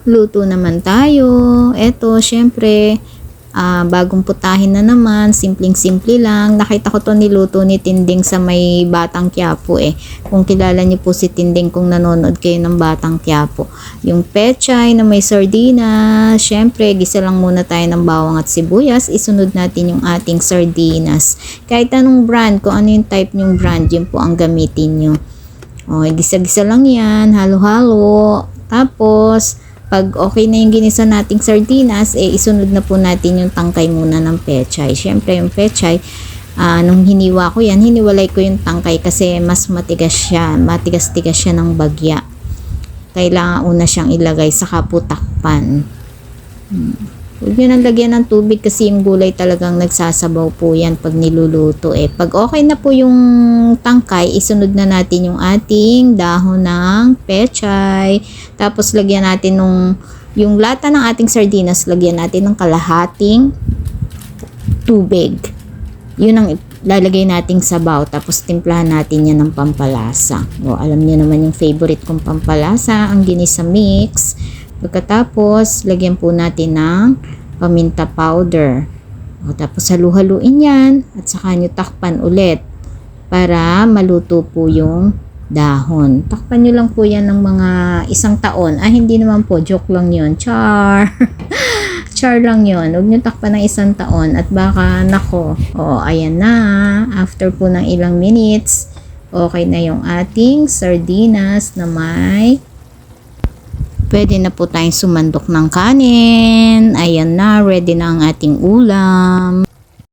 luto naman tayo. Eto, syempre, bagong putahin na naman, simpleng-simple lang. Nakita ko to niluto ni Tinding sa may Batang Quiapo eh. Kung kilala niyo po si Tinding, kung nanonood kayo ng Batang Quiapo. Yung pechay na may sardinas, syempre, gisa lang muna tayo ng bawang at sibuyas. Isunod natin yung ating sardinas. Kahit anong brand, kung ano yung type yung brand, yun po ang gamitin nyo. Okay, gisa-gisa lang yan, halo-halo. Tapos, pag okay na yung ginisa nating sardinas, isunod na po natin yung tangkay muna ng pechay. Siyempre, yung pechay, nung hiniwa ko yan, hiniwalay ko yung tangkay kasi mas matigas siya. Matigas-tigas siya ng bagya. Kailangan una siyang ilagay sa kaputakpan. Huwag nyo nang lagyan ng tubig kasi yung gulay talagang nagsasabaw po yan pag niluluto eh. Pag okay na po yung tangkay, isunod na natin yung ating dahon ng pechay. Tapos lagyan natin yung lata ng ating sardinas, lagyan natin ng kalahating tubig. Yun ang lalagay nating sabaw. Tapos timplahan natin yan ng pampalasa. O, alam niyo naman yung favorite kong pampalasa, ang ginisa mix. Pagkatapos, lagyan po natin ng paminta powder. O, tapos halu-haluin yan at saka nyo takpan ulit para maluto po yung dahon. Takpan nyo lang po yan ng mga 1 taon. Hindi naman po. Joke lang yun. Char! Char lang yun. Huwag nyo takpan ng 1 taon at baka nako. O, ayan na. After po ng ilang minutes, okay na yung ating sardinas na may pwede na po tayong sumandok ng kanin. Ayan na, ready na ang ating ulam.